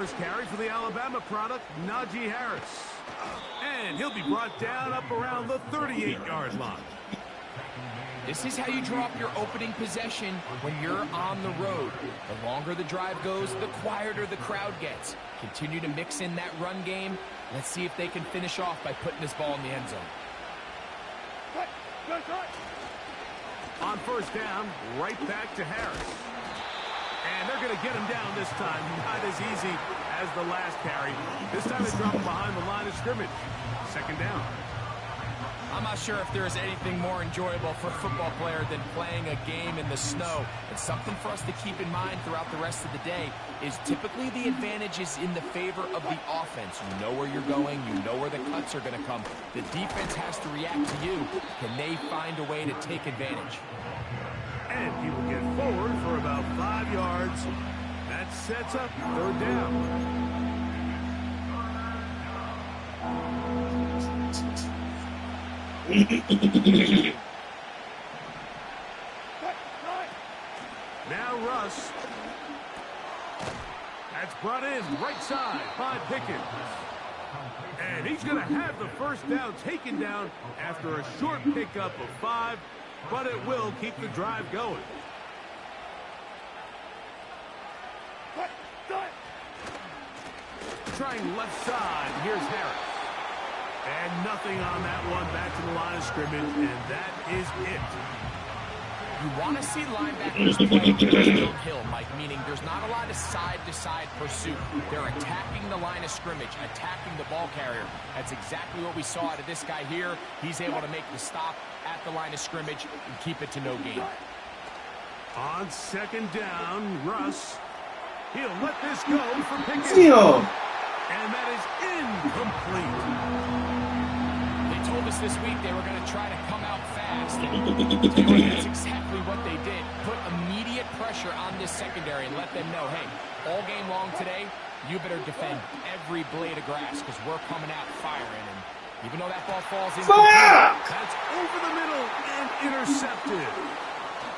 First carry for the Alabama product, Najee Harris. And he'll be brought down up around the 38-yard line. This is how you draw up your opening possession when you're on the road. The longer the drive goes, the quieter the crowd gets. Continue to mix in that run game. Let's see if they can finish off by putting this ball in the end zone. On first down, right back to Harris. And they're going to get him down this time. Not as easy as the last carry. This time they drop him behind the line of scrimmage. Second down. I'm not sure if there is anything more enjoyable for a football player than playing a game in the snow. And something for us to keep in mind throughout the rest of the day is typically the advantage is in the favor of the offense. You know where you're going. You know where the cuts are going to come. The defense has to react to you. Can they find a way to take advantage? And he will get forward for about 5 yards. That sets up third down. Now Russ. That's brought in right side by Pickens. And he's going to have the first down taken down after a short pickup of 5, but it will keep the drive going. Trying left side. Here's Harris. And nothing on that one, back to the line of scrimmage, and that is it. You want to see linebackers play downhill, Mike, meaning there's not a lot of side-to-side pursuit. They're attacking the line of scrimmage, attacking the ball carrier. That's exactly what we saw out of this guy here. He's able to make the stop at the line of scrimmage and keep it to no gain. On second down, Russ. He'll let this go for Pickens. And that is incomplete. Told us this week they were going to try to come out fast. That's exactly what they did. Put immediate pressure on this secondary and let them know, hey, all game long today, you better defend every blade of grass because we're coming out firing. And even though that ball falls in, that's over the middle and intercepted.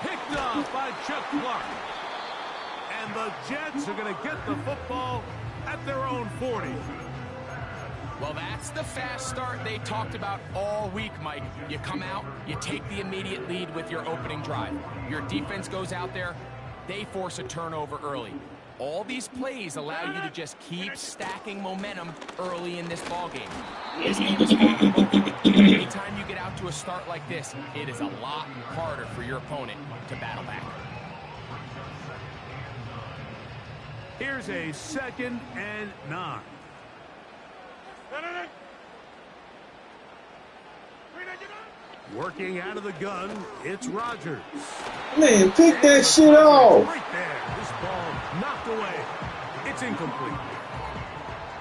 Picked off by Chuck Clark. And the Jets are going to get the football at their own 40. Well, that's the fast start they talked about all week, Mike. You come out, you take the immediate lead with your opening drive. Your defense goes out there, they force a turnover early. All these plays allow you to just keep stacking momentum early in this ballgame. This game is hard. Anytime you get out to a start like this, it is a lot harder for your opponent to battle back. Here's a 2nd and 9. Working out of the gun, it's Rodgers. Man, pick that shit off. Right there, this ball knocked away. It's incomplete.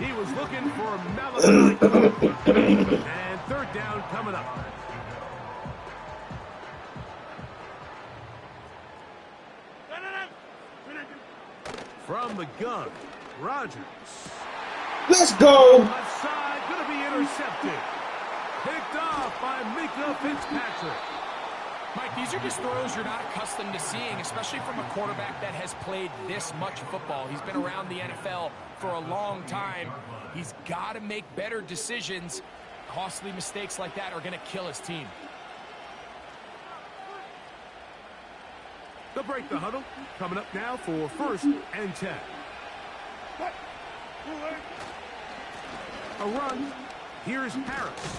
He was looking for Malachi. And third down coming up. From the gun, Rodgers. Let's go. Left side, going to be intercepted. Picked off by Mika Fitzpatrick. Mike, these are just throws you're not accustomed to seeing, especially from a quarterback that has played this much football. He's been around the NFL for a long time. He's got to make better decisions. Costly mistakes like that are going to kill his team. They'll break the huddle. Coming up now for 1st and 10. A run. Here's Harris.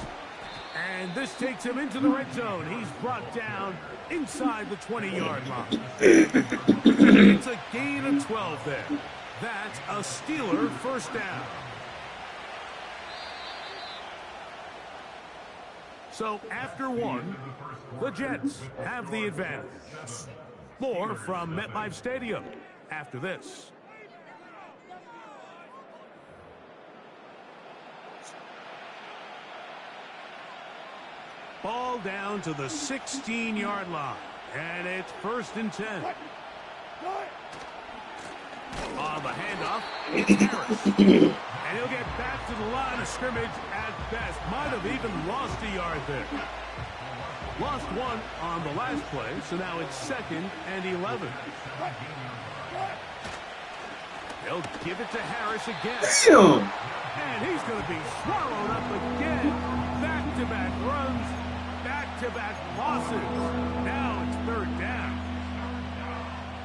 And this takes him into the red zone. He's brought down inside the 20-yard line. It's a gain of 12 there. That's a Steeler first down. So after one, the Jets have the advantage. More from MetLife Stadium after this. Ball down to the 16-yard line. And it's 1st and 10. On the handoff, it's Harris. And he'll get back to the line of scrimmage at best. Might have even lost a yard there. Lost one on the last play, so now it's 2nd and 11. They'll give it to Harris again. Damn. And he's going to be swallowed up again. Back-to-back runs, back-to-back losses. Now it's third down.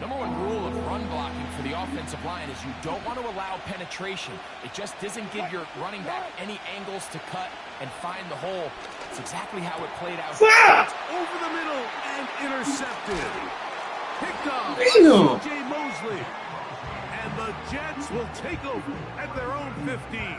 Number one rule of run blocking for the offensive line is you don't want to allow penetration. It just doesn't give your running back any angles to cut and find the hole. It's exactly how it played out. It's over the middle and intercepted. Picked off by C.J. Mosley. And the Jets will take over at their own 15.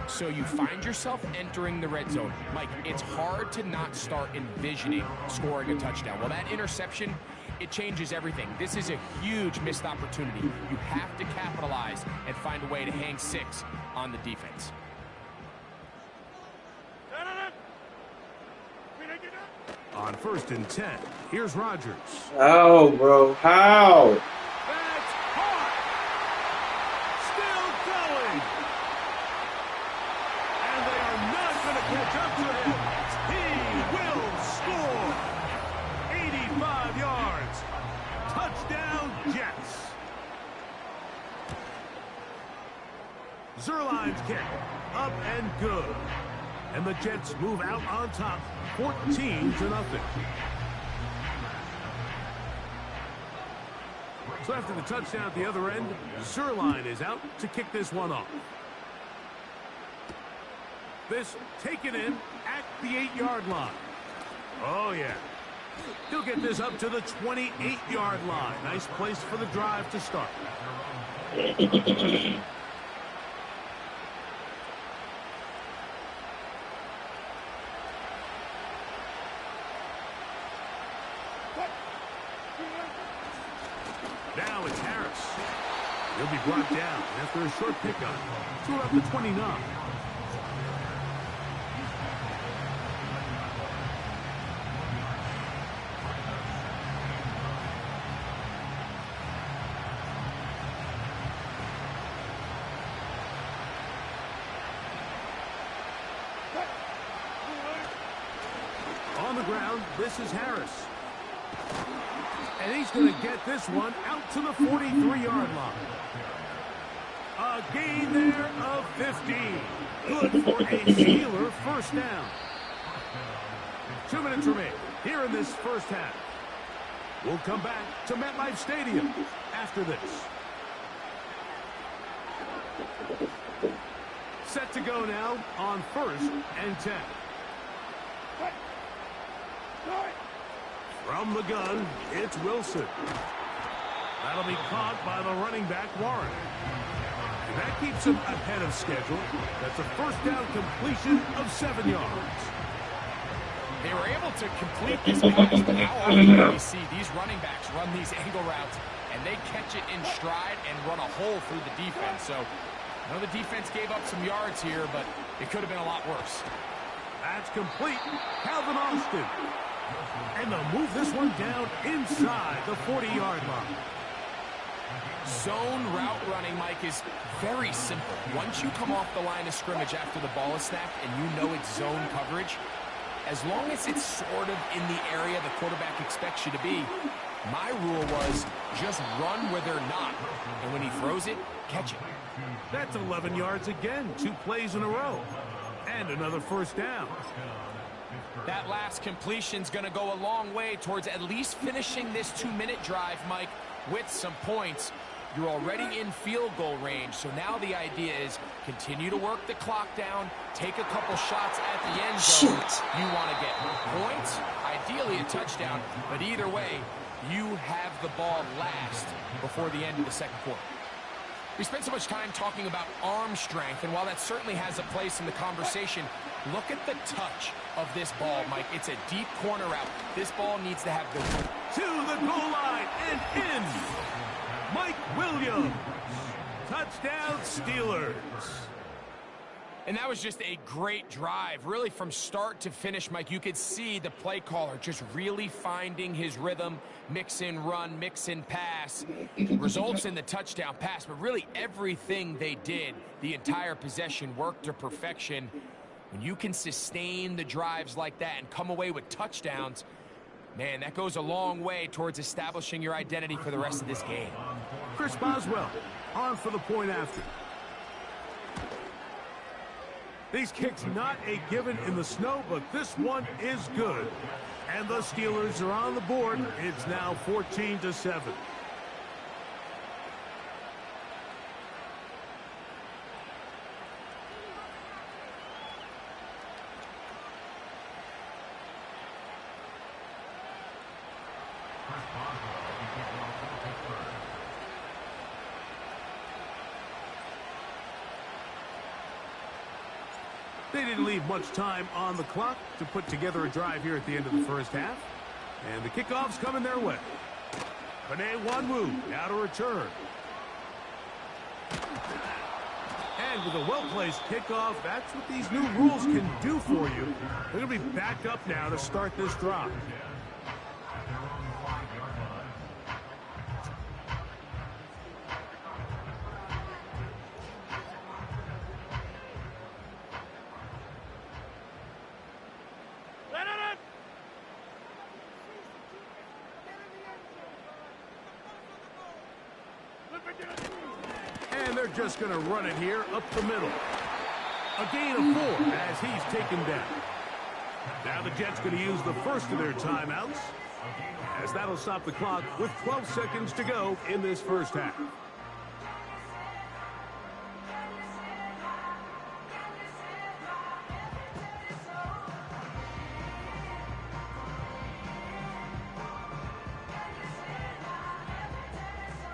So you find yourself entering the red zone. Mike, it's hard to not start envisioning scoring a touchdown. Well, that interception, it changes everything. This is a huge missed opportunity. You have to capitalize and find a way to hang 6 on the defense. On 1st and 10, here's Rodgers. How, bro? How? That's hard. Still going. And they are not going to catch up to him. He will score. 85 yards. Touchdown, Jets. Zerline's kick. Up and good. And the Jets move out on top, 14-0. So after the touchdown at the other end, Zerline is out to kick this one off. This taken in at the 8-yard line. Oh, yeah. He'll get this up to the 28-yard line. Nice place for the drive to start. Now it's Harris. He'll be brought down after a short pickup to about the 29. On the ground, this is Harris. And he's going to get this one out to the 43-yard line. A gain there of 15. Good for a Steeler first down. 2 minutes remain here in this first half. We'll come back to MetLife Stadium after this. Set to go now on 1st and 10. From the gun, it's Wilson. That'll be caught by the running back, Warren. And that keeps him ahead of schedule. That's a first down completion of 7 yards. They were able to complete this pass, but how often do we see these running backs run these angle routes, and they catch it in stride and run a hole through the defense? So, I know the defense gave up some yards here, but it could have been a lot worse. That's complete. Calvin Austin. And they'll move this one down inside the 40-yard line. Zone route running, Mike, is very simple. Once you come off the line of scrimmage after the ball is snapped and you know it's zone coverage, as long as it's sort of in the area the quarterback expects you to be, my rule was just run where they're not. And when he throws it, catch it. That's 11 yards again, 2 plays in a row. And another first down. That last completion's going to go a long way towards at least finishing this 2-minute drive, Mike, with some points. You're already in field goal range, so now the idea is continue to work the clock down, take a couple shots at the end zone. You want to get points, ideally a touchdown, but either way, you have the ball last before the end of the second quarter. We spent so much time talking about arm strength, and while that certainly has a place in the conversation, look at the touch of this ball, Mike. It's a deep corner route. This ball needs to have the... To the goal line and in. Mike Williams. Touchdown, Steelers. And that was just a great drive. Really, from start to finish, Mike, you could see the play caller just really finding his rhythm, mix in run, mix in pass. Results in the touchdown pass, but really everything they did, the entire possession, worked to perfection. When you can sustain the drives like that and come away with touchdowns, man, that goes a long way towards establishing your identity for the rest of this game. Chris Boswell on for the point after. These kicks not a given in the snow, but this one is good. And the Steelers are on the board. It's now 14-7. They didn't leave much time on the clock to put together a drive here at the end of the first half. And the kickoff's coming their way. Panay Wanwu now to return. And with a well-placed kickoff, that's what these new rules can do for you. They're going to be back up now to start this drive. And they're just going to run it here up the middle. A gain of 4 as he's taken down. Now the Jets going to use the first of their timeouts, as that'll stop the clock with 12 seconds to go in this first half.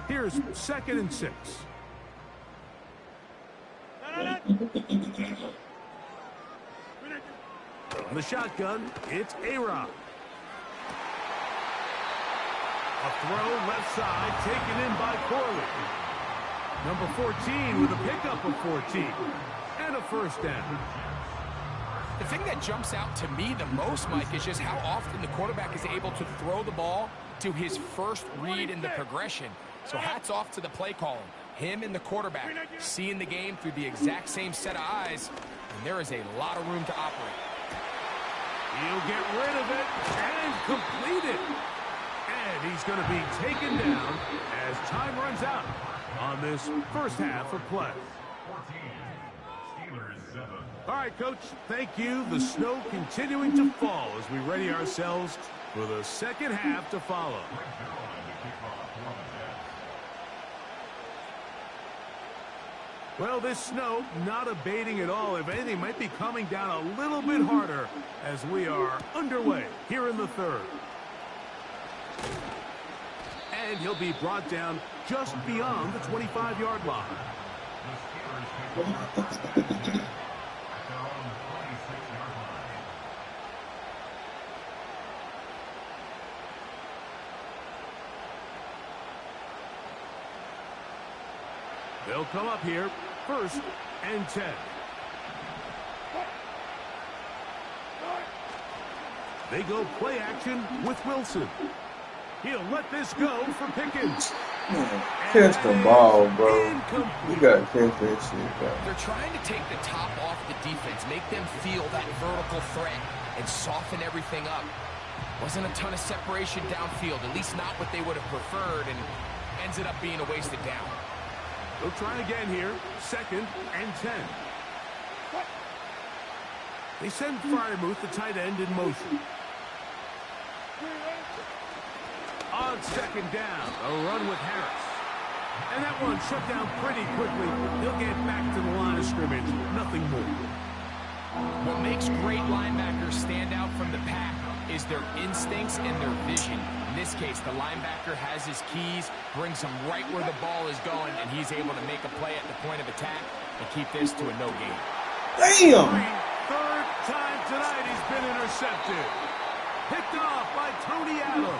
Here's 2nd and 6. On the shotgun, it's A-Rod. A throw left side taken in by Corley. Number 14 with a pickup of 14. And a first down. The thing that jumps out to me the most, Mike, is just how often the quarterback is able to throw the ball to his first read in the progression. So hats off to the play calling. Him and the quarterback seeing the game through the exact same set of eyes, and there is a lot of room to operate. He'll get rid of it and complete it. And he's going to be taken down as time runs out on this first half of play. All right, Coach, thank you. The snow continuing to fall as we ready ourselves for the second half to follow. Well, this snow not abating at all. If anything, might be coming down a little bit harder as we are underway here in the third. And he'll be brought down just beyond the 25-yard line. They'll come up here, 1st and 10. They go play action with Wilson. He'll let this go for Pickens. Catch the ball, bro. You got to catch that shit, bro. They're trying to take the top off the defense, make them feel that vertical threat, and soften everything up. Wasn't a ton of separation downfield, at least not what they would have preferred, and ended up being a wasted down. They'll try again here, 2nd and 10. They send Freiermuth, the tight end, in motion. On 2nd down, a run with Harris. And that one shut down pretty quickly. He'll get back to the line of scrimmage, nothing more. What makes great linebackers stand out from the pack is their instincts and their vision. In this case, the linebacker has his keys, brings him right where the ball is going, and he's able to make a play at the point of attack and keep this to a no gain. Damn! 3rd time tonight he's been intercepted. Picked off by Tony Adams.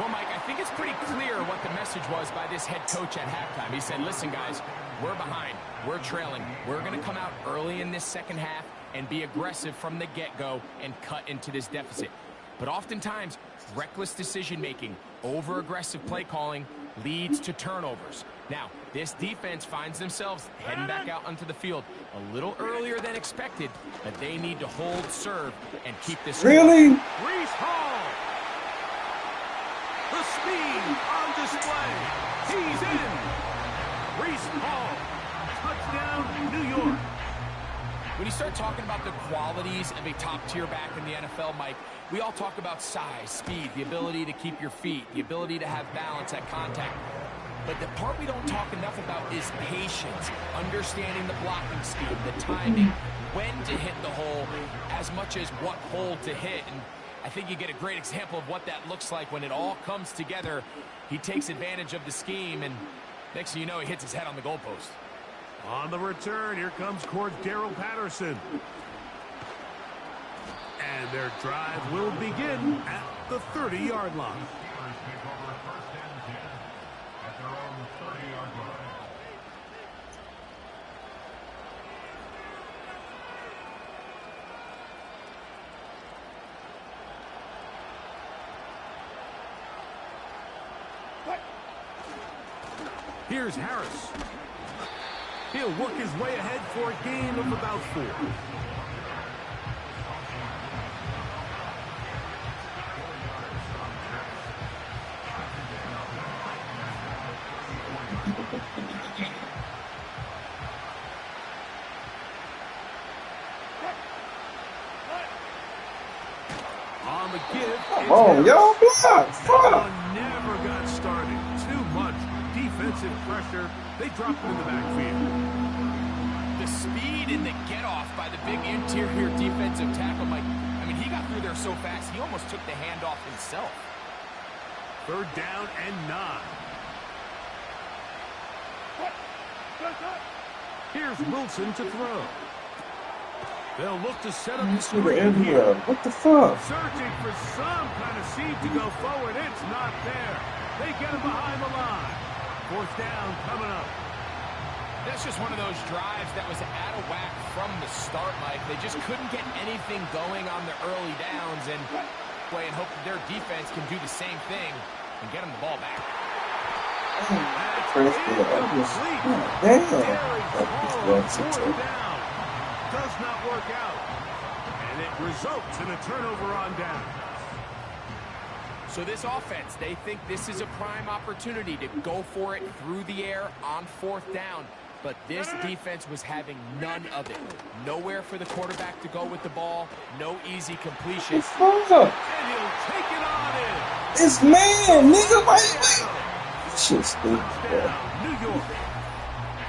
Well, Mike, I think it's pretty clear what the message was by this head coach at halftime. He said, listen, guys, we're behind. We're trailing. We're going to come out early in this second half and be aggressive from the get-go and cut into this deficit. But oftentimes, reckless decision-making, over-aggressive play calling leads to turnovers. Now, this defense finds themselves heading back out onto the field a little earlier than expected, but they need to hold serve and keep this. Really? Reese Hall. The speed on display. He's in. Reese Hall. Touchdown, New York. When you start talking about the qualities of a top-tier back in the NFL, Mike, we all talk about size, speed, the ability to keep your feet, the ability to have balance at contact. But the part we don't talk enough about is patience, understanding the blocking scheme, the timing, when to hit the hole, as much as what hole to hit. And I think you get a great example of what that looks like when it all comes together. He takes advantage of the scheme, and next thing you know, he hits his head on the goalpost. On the return, here comes Cordero Patterson. And their drive will begin at the 30-yard line. Here's Harris. He'll work his way ahead for a gain of about 4. On the give, oh, yo, block. Never got started. Too much defensive pressure. They dropped him in the backfield. The speed and the get-off by the big interior defensive tackle, Mike. I mean, he got through there so fast, he almost took the handoff himself. 3rd down and 9. Here's Wilson to throw. They'll look to set up the screen here. What the fuck? Searching for some kind of seed to go forward. It's not there. They get him behind the line. 4th down coming up. That's just one of those drives that was out of whack from the start, Mike. They just couldn't get anything going on the early downs and hope that their defense can do the same thing and get them the ball back. First down. Does not work out. And it results in a turnover on down. So this offense, they think this is a prime opportunity to go for it through the air on 4th down. But this defense was having none of it. Nowhere for the quarterback to go with the ball. No easy completion. And he'll take it on in. It's man, nigga, wait. Shit stupid. New York.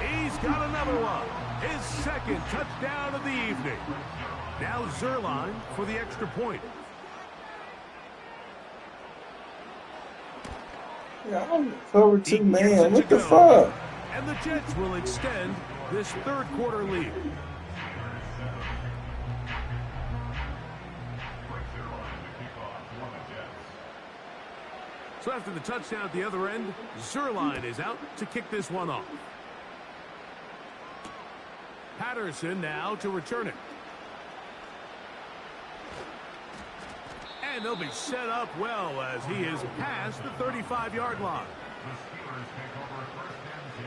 He's got another one. His 2nd touchdown of the evening. Now Zerline for the extra point. Yeah, I'm forward to man. What the fuck? And the Jets will extend this 3rd quarter lead. So after the touchdown at the other end, Zerline is out to kick this one off. Patterson now to return it. And they'll be set up well as he is past the 35-yard line. The Steelers take over 1st and 10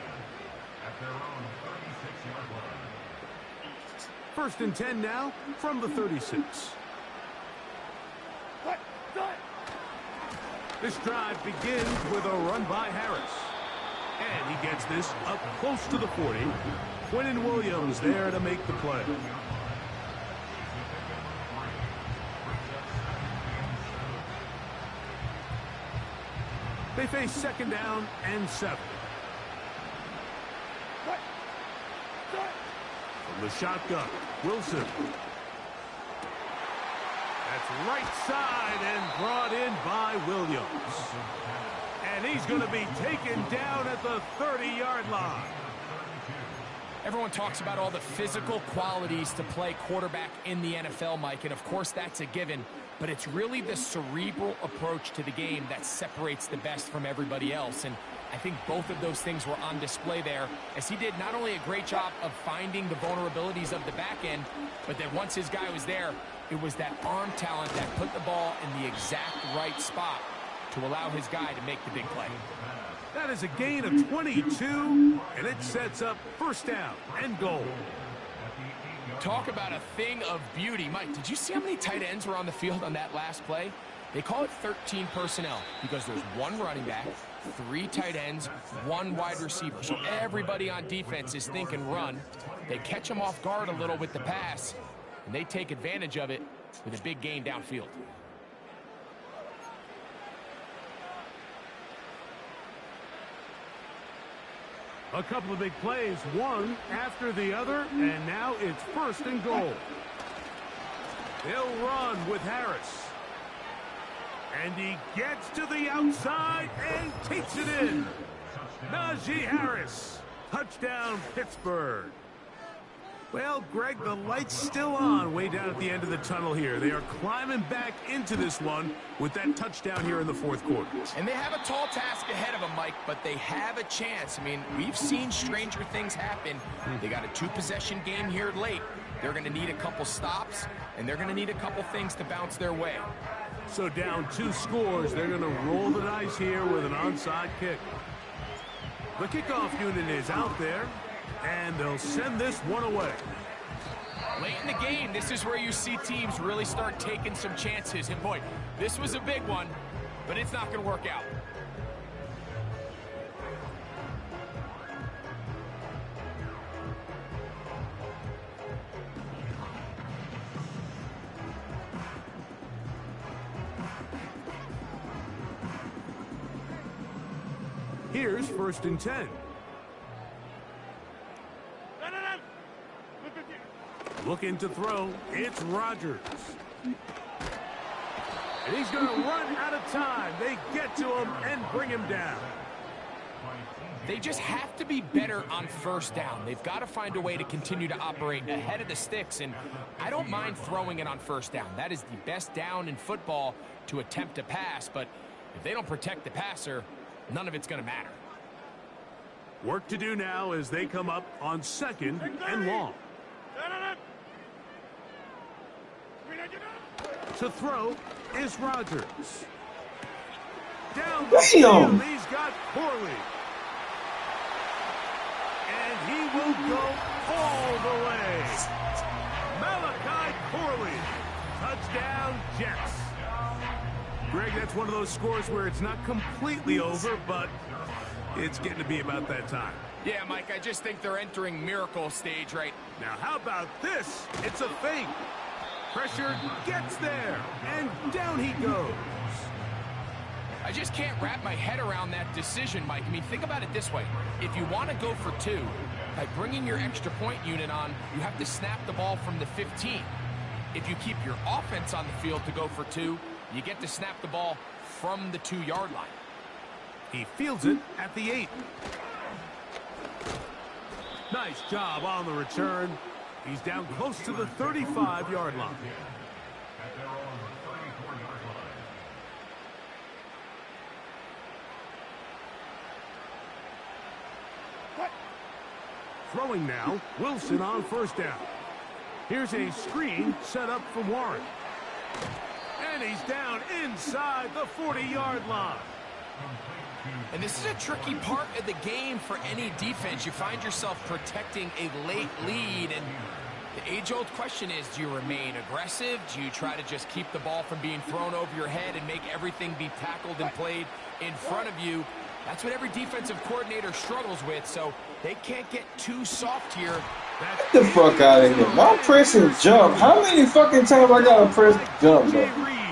at their own 36-yard line. 1st and 10 now from the 36. This drive begins with a run by Harris. And he gets this up close to the 40. Quinnen Williams there to make the play. They face 2nd down and 7. From the shotgun, Wilson. That's right side and brought in by Williams. And he's going to be taken down at the 30-yard line. Everyone talks about all the physical qualities to play quarterback in the NFL, Mike, and of course that's a given. But it's really the cerebral approach to the game that separates the best from everybody else. And I think both of those things were on display there, as he did not only a great job of finding the vulnerabilities of the back end, but that once his guy was there, it was that arm talent that put the ball in the exact right spot to allow his guy to make the big play. That is a gain of 22, and it sets up 1st down and goal. Talk about a thing of beauty. Mike, did you see how many tight ends were on the field on that last play? They call it 13 personnel because there's one running back, 3 tight ends, 1 wide receiver. So everybody on defense is thinking run. They catch them off guard a little with the pass, and they take advantage of it with a big gain downfield. A couple of big plays, one after the other, and now it's 1st and goal. He'll run with Harris. And he gets to the outside and takes it in. Najee Harris. Touchdown, Pittsburgh. Well, Greg, the light's still on way down at the end of the tunnel here. They are climbing back into this one with that touchdown here in the 4th quarter. And they have a tall task ahead of them, Mike, but they have a chance. I mean, we've seen stranger things happen. They got a 2-possession game here late. They're going to need a couple stops, and they're going to need a couple things to bounce their way. So down 2 scores, they're going to roll the dice here with an onside kick. The kickoff unit is out there, and they'll send this one away. Late in the game, this is where you see teams really start taking some chances. And boy, this was a big one, but it's not going to work out. Here's 1st and 10. Looking to throw, it's Rodgers. And he's going to run out of time. They get to him and bring him down. They just have to be better on 1st down. They've got to find a way to continue to operate ahead of the sticks, and I don't mind throwing it on 1st down. That is the best down in football to attempt a pass, but if they don't protect the passer, none of it's going to matter. Work to do now as they come up on 2nd and long. To throw is Rodgers. Down the field, he's got Corley. And he will go all the way. Malachi Corley. Touchdown, Jets. Greg, that's one of those scores where it's not completely over, but it's getting to be about that time. Yeah, Mike, I just think they're entering miracle stage right now. How about this? It's a fake. Pressure gets there, and down he goes. I just can't wrap my head around that decision, Mike. I mean, think about it this way. If you want to go for 2, by bringing your extra point unit on, you have to snap the ball from the 15. If you keep your offense on the field to go for 2, you get to snap the ball from the 2-yard line. He fields it at the 8. Nice job on the return. He's down close to the 35-yard line. Throwing now, Wilson on 1st down. Here's a screen set up for Warren. And he's down inside the 40-yard line. And this is a tricky part of the game for any defense. You find yourself protecting a late lead, and the age-old question is, do you remain aggressive? Do you try to just keep the ball from being thrown over your head and make everything be tackled and played in front of you? That's what every defensive coordinator struggles with, so they can't get too soft here. Get the fuck out of here. My press and jump. How many fucking times I gotta press jump, bro?